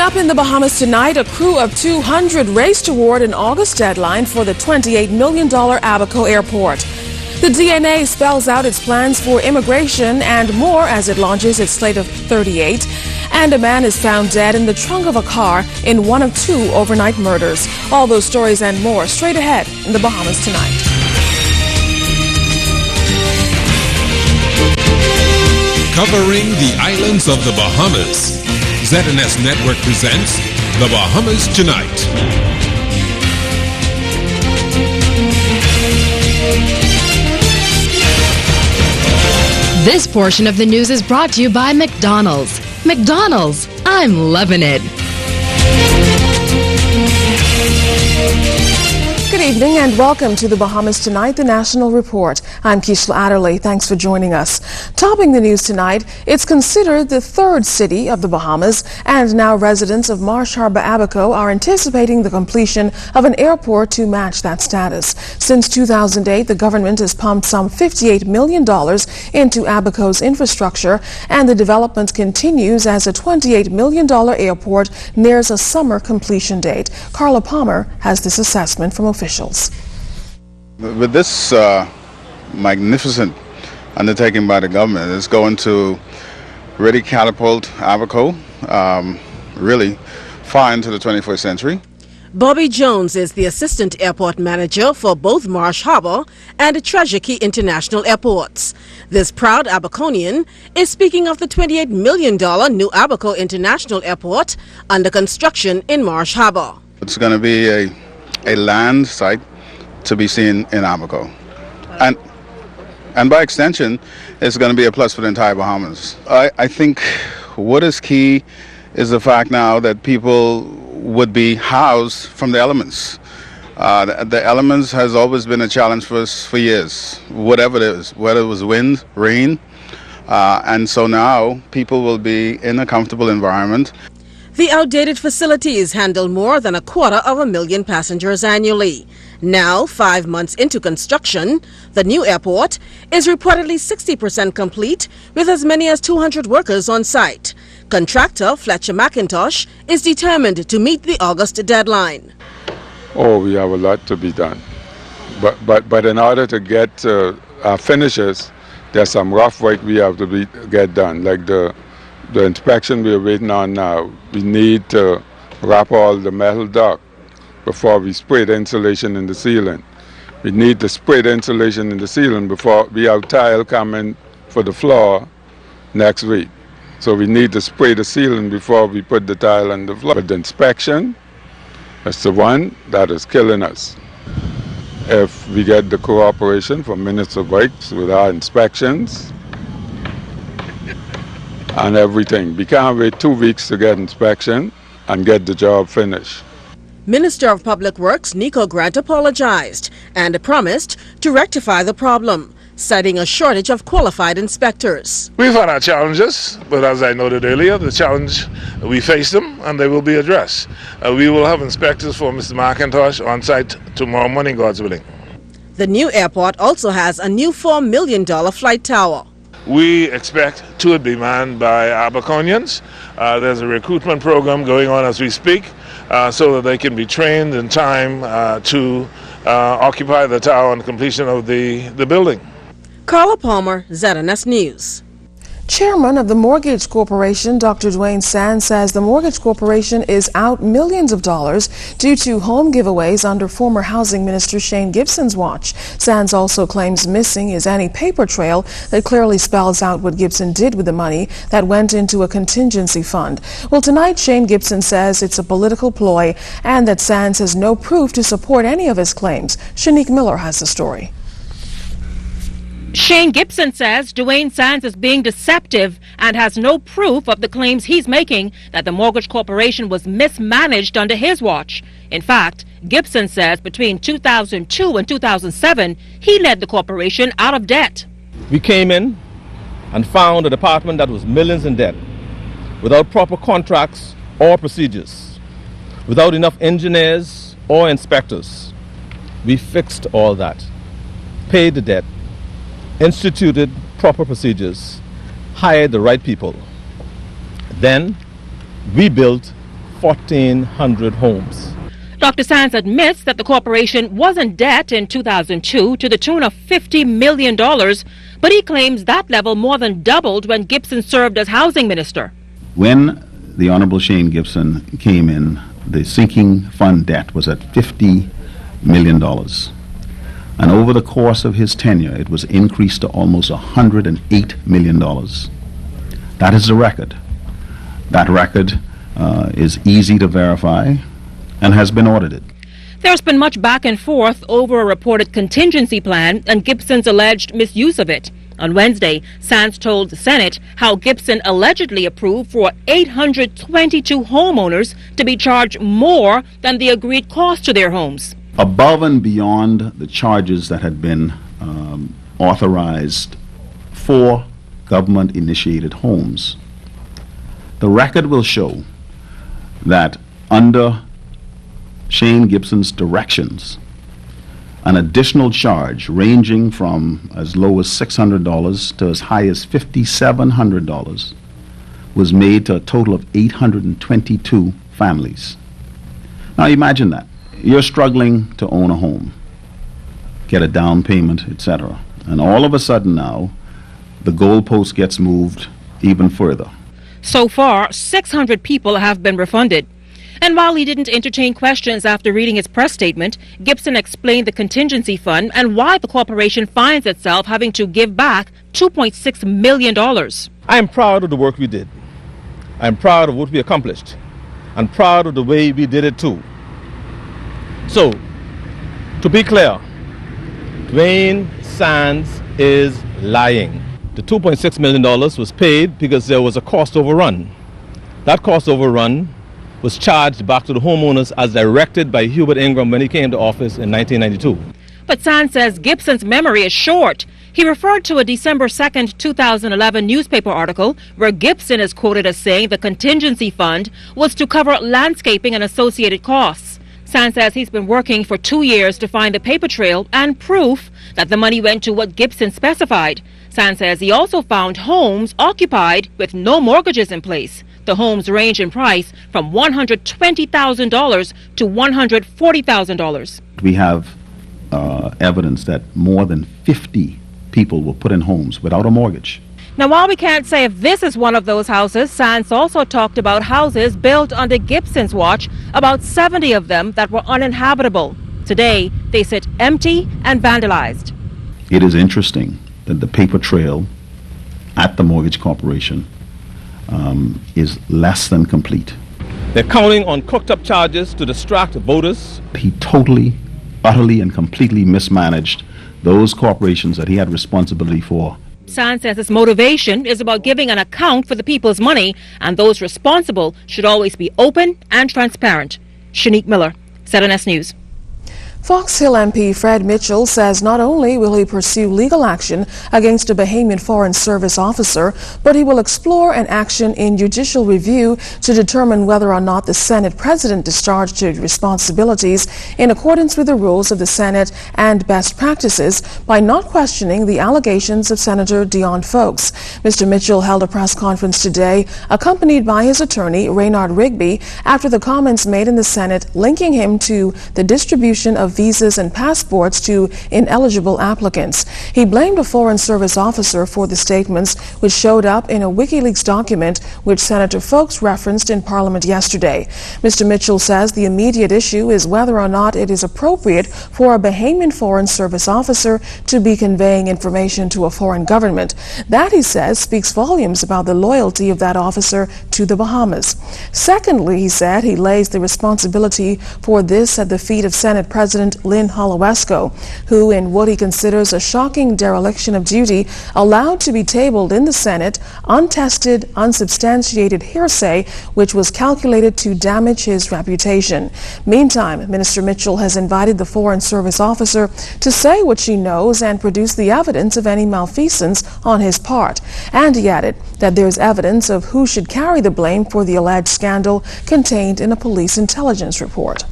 Coming up in the Bahamas tonight, a crew of 200 race toward an August deadline for the $28 million Abaco airport. The DNA spells out its plans for immigration and more as it launches its slate of 38. And a man is found dead in the trunk of a car in one of 2 overnight murders. All those stories and more straight ahead in the Bahamas tonight. Covering the islands of the Bahamas, ZNS Network presents The Bahamas Tonight. This portion of the news is brought to you by McDonald's. McDonald's, I'm loving it. Good evening and welcome to the Bahamas Tonight, the National Report. I'm Keishla Adderley. Thanks for joining us. Topping the news tonight, it's considered the 3rd city of the Bahamas, and now residents of Marsh Harbor Abaco are anticipating the completion of an airport to match that status. Since 2008, the government has pumped some $58 million into Abaco's infrastructure, and the development continues as a $28 million airport nears a summer completion date. Carla Palmer has this assessment from officials. With this magnificent undertaking by the government, it's going to really catapult Abaco really far into the 21st century. Bobby Jones is the assistant airport manager for both Marsh Harbor and Treasure Key International Airports. This proud Abaconian is speaking of the $28 million new Abaco International Airport under construction in Marsh Harbor. It's going to be a land site to be seen in Abaco. And by extension, it's going to be a plus for the entire Bahamas. I think what is key is the fact now that people would be housed from the elements. The elements has always been a challenge for us for years, whatever it is, whether it was wind, rain, and so now people will be in a comfortable environment. The outdated facilities handle more than 250,000 passengers annually. Now, 5 months into construction, the new airport is reportedly 60% complete with as many as 200 workers on site. Contractor Fletcher McIntosh is determined to meet the August deadline. Oh, we have a lot to be done. But in order to get our finishes, there's some rough work we have to get done, like the inspection we're waiting on now. We need to wrap all the metal duct before we spray the insulation in the ceiling. We need to spray the insulation in the ceiling before we have tile coming for the floor next week. So we need to spray the ceiling before we put the tile on the floor. But the inspection, that's the one that is killing us. If we get the cooperation from Minister of Works with our inspections, and everything. We can't wait 2 weeks to get inspection and get the job finished. Minister of Public Works Nico Grant apologized and promised to rectify the problem, citing a shortage of qualified inspectors. We've had our challenges, but as I noted earlier, the challenge, we face them and they will be addressed. We will have inspectors for Mr. McIntosh on site tomorrow morning, God's willing. The new airport also has a new $4 million flight tower. We expect to be manned by Abaconians. There's a recruitment program going on as we speak so that they can be trained in time to occupy the tower on completion of the building. Carla Palmer, ZNS News. Chairman of the Mortgage Corporation, Dr. Dwayne Sands, says the Mortgage Corporation is out millions of dollars due to home giveaways under former Housing Minister Shane Gibson's watch. Sands also claims missing is any paper trail that clearly spells out what Gibson did with the money that went into a contingency fund. Well, tonight Shane Gibson says it's a political ploy and that Sands has no proof to support any of his claims. Shanique Miller has the story. Shane Gibson says Dwayne Sands is being deceptive and has no proof of the claims he's making that the Mortgage Corporation was mismanaged under his watch. In fact, Gibson says between 2002 and 2007, he led the corporation out of debt. We came in and found a department that was millions in debt, without proper contracts or procedures, without enough engineers or inspectors. We fixed all that, paid the debt, instituted proper procedures, hired the right people. Then we built 1,400 homes. Dr. Sands admits that the corporation was in debt in 2002 to the tune of $50 million, but he claims that level more than doubled when Gibson served as housing minister. When the Honorable Shane Gibson came in, the sinking fund debt was at $50 million. And over the course of his tenure, it was increased to almost $108 million. That is the record. That record is easy to verify and has been audited. There's been much back and forth over a reported contingency plan and Gibson's alleged misuse of it. On Wednesday, Sands told the Senate how Gibson allegedly approved for 822 homeowners to be charged more than the agreed cost to their homes. Above and beyond the charges that had been authorized for government-initiated homes, the record will show that under Shane Gibson's directions, an additional charge ranging from as low as $600 to as high as $5,700 was made to a total of 822 families. Now imagine that. You're struggling to own a home, get a down payment, etc. And all of a sudden now, the goalpost gets moved even further. So far, 600 people have been refunded. And while he didn't entertain questions after reading his press statement, Gibson explained the contingency fund and why the corporation finds itself having to give back $2.6 million. I am proud of the work we did. I am proud of what we accomplished. And proud of the way we did it too. So, to be clear, Dwayne Sands is lying. The $2.6 million was paid because there was a cost overrun. That cost overrun was charged back to the homeowners as directed by Hubert Ingram when he came to office in 1992. But Sands says Gibson's memory is short. He referred to a December 2nd, 2011 newspaper article where Gibson is quoted as saying the contingency fund was to cover landscaping and associated costs. Sands says he's been working for 2 years to find the paper trail and proof that the money went to what Gibson specified. Sands says he also found homes occupied with no mortgages in place. The homes range in price from $120,000 to $140,000. We have evidence that more than 50 people were put in homes without a mortgage. Now, while we can't say if this is one of those houses, Sands also talked about houses built under Gibson's watch, about 70 of them that were uninhabitable. Today, they sit empty and vandalized. It is interesting that the paper trail at the Mortgage Corporation is less than complete. They're counting on cooked-up charges to distract voters. He totally, utterly, and completely mismanaged those corporations that he had responsibility for. Sands says his motivation is about giving an account for the people's money, and those responsible should always be open and transparent. Shanique Miller, ZNS News. Fox Hill MP Fred Mitchell says not only will he pursue legal action against a Bahamian Foreign Service officer, but he will explore an action in judicial review to determine whether or not the Senate President discharged his responsibilities in accordance with the rules of the Senate and best practices by not questioning the allegations of Senator Dion Fowkes. Mr. Mitchell held a press conference today accompanied by his attorney Raynard Rigby after the comments made in the Senate linking him to the distribution of visas and passports to ineligible applicants. He blamed a Foreign Service officer for the statements which showed up in a WikiLeaks document which Senator Fowkes referenced in Parliament yesterday. Mr. Mitchell says the immediate issue is whether or not it is appropriate for a Bahamian Foreign Service officer to be conveying information to a foreign government. That, he says, speaks volumes about the loyalty of that officer to the Bahamas. Secondly, he said he lays the responsibility for this at the feet of Senate President Lynn Holowesko, who, in what he considers a shocking dereliction of duty, allowed to be tabled in the Senate untested, unsubstantiated hearsay which was calculated to damage his reputation. Meantime, Minister Mitchell has invited the Foreign Service officer to say what she knows and produce the evidence of any malfeasance on his part. And he added that there's evidence of who should carry the blame for the alleged scandal contained in a police intelligence report.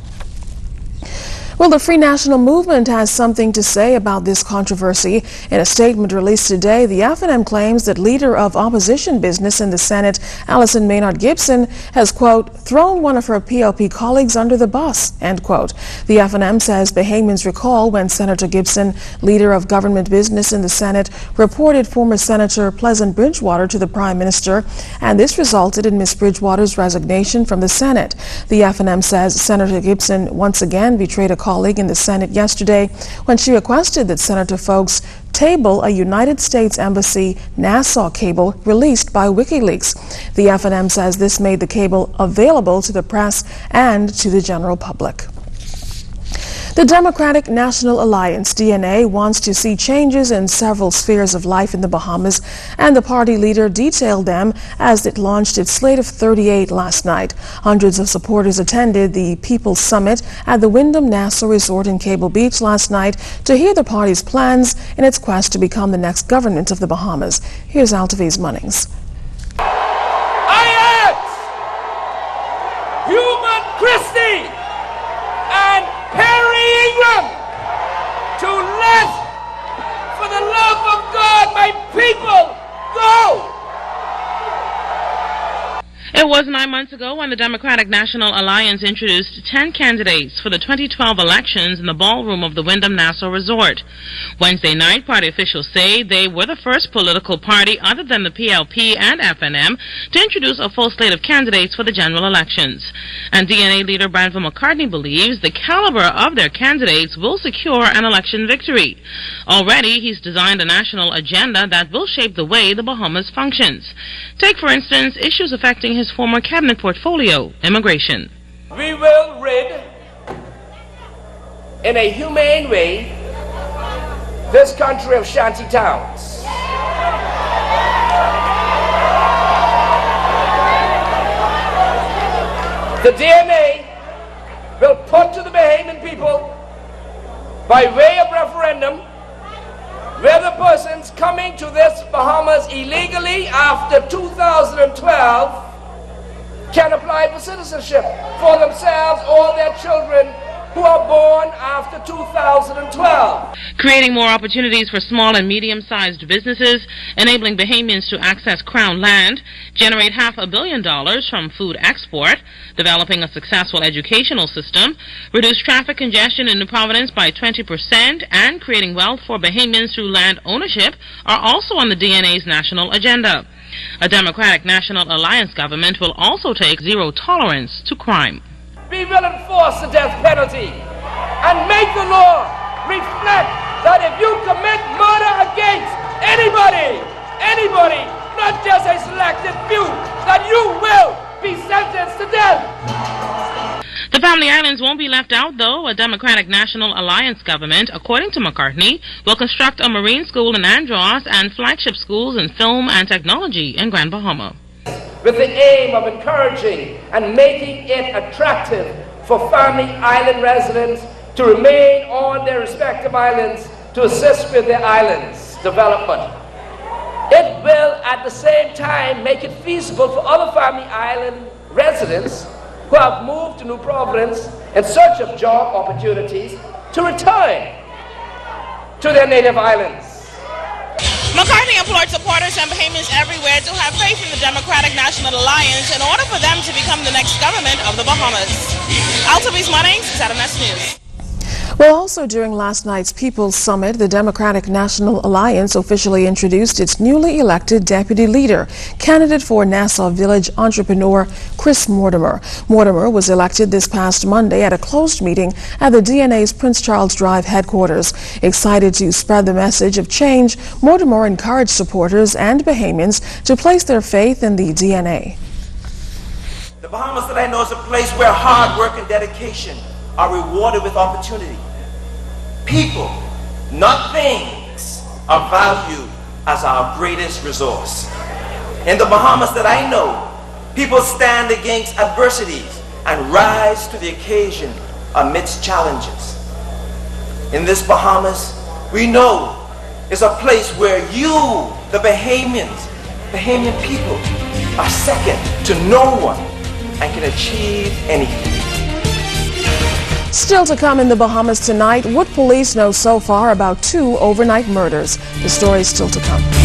Well, the Free National Movement has something to say about this controversy. In a statement released today, the FNM claims that leader of opposition business in the Senate, Allison Maynard Gibson, has, quote, thrown one of her PLP colleagues under the bus, end quote. The FNM says Bahamians recall when Senator Gibson, leader of government business in the Senate, reported former Senator Pleasant Bridgewater to the Prime Minister, and this resulted in Ms. Bridgewater's resignation from the Senate. The FNM says Senator Gibson once again betrayed a colleague in the Senate yesterday when she requested that Senator Folks table a United States Embassy Nassau cable released by WikiLeaks. The FNM says this made the cable available to the press and to the general public. The Democratic National Alliance, DNA, wants to see changes in several spheres of life in the Bahamas, and the party leader detailed them as it launched its slate of 38 last night. Hundreds of supporters attended the People's Summit at the Wyndham Nassau Resort in Cable Beach last night to hear the party's plans in its quest to become the next government of the Bahamas. Here's Altaviz Munnings. I ask Human Christie and Perry Ingram to let, for the love of God, my people go. It was 9 months ago when the Democratic National Alliance introduced 10 candidates for the 2012 elections in the ballroom of the Wyndham Nassau Resort. Wednesday night, party officials say they were the first political party other than the PLP and FNM to introduce a full slate of candidates for the general elections. And DNA leader Branville McCartney believes the caliber of their candidates will secure an election victory. Already, he's designed a national agenda that will shape the way the Bahamas functions. Take, for instance, issues affecting his former cabinet portfolio, immigration. We will rid, in a humane way, this country of shanty towns. The DNA will put to the Bahamian people, by way of referendum, whether persons coming to this Bahamas illegally after 2012 can apply for citizenship for themselves or their children who are born after 2012. Creating more opportunities for small and medium-sized businesses, enabling Bahamians to access Crown land, generate $500 million from food export, developing a successful educational system, reduce traffic congestion in New Providence by 20%, and creating wealth for Bahamians through land ownership are also on the DNA's national agenda. A Democratic National Alliance government will also take zero tolerance to crime. We will enforce the death penalty and make the law reflect that if you commit murder against anybody, not just a selected few, that you will be sentenced to death. The Family Islands won't be left out, though. A Democratic National Alliance government, according to McCartney, will construct a marine school in Andros and flagship schools in film and technology in Grand Bahama. With the aim of encouraging and making it attractive for Family Island residents to remain on their respective islands to assist with their islands' development. It will, at the same time, make it feasible for other Family Island residents who have moved to New Providence in search of job opportunities to return to their native islands. McCartney implored supporters and Bahamians everywhere to have faith in the Democratic National Alliance in order for them to become the next government of the Bahamas. Altaviz Munnings, ZNS News. Well, also during last night's People's Summit, the Democratic National Alliance officially introduced its newly elected deputy leader, candidate for Nassau Village entrepreneur Chris Mortimer. Mortimer was elected this past Monday at a closed meeting at the DNA's Prince Charles Drive headquarters. Excited to spread the message of change, Mortimer encouraged supporters and Bahamians to place their faith in the DNA. The Bahamas that I know is a place where hard work and dedication are rewarded with opportunity. People, not things, are valued as our greatest resource. In the Bahamas that I know, people stand against adversities and rise to the occasion amidst challenges. In this Bahamas, we know is a place where you, the Bahamian people, are second to no one and can achieve anything. Still to come in the Bahamas tonight, what police know so far about 2 overnight murders. The story is still to come.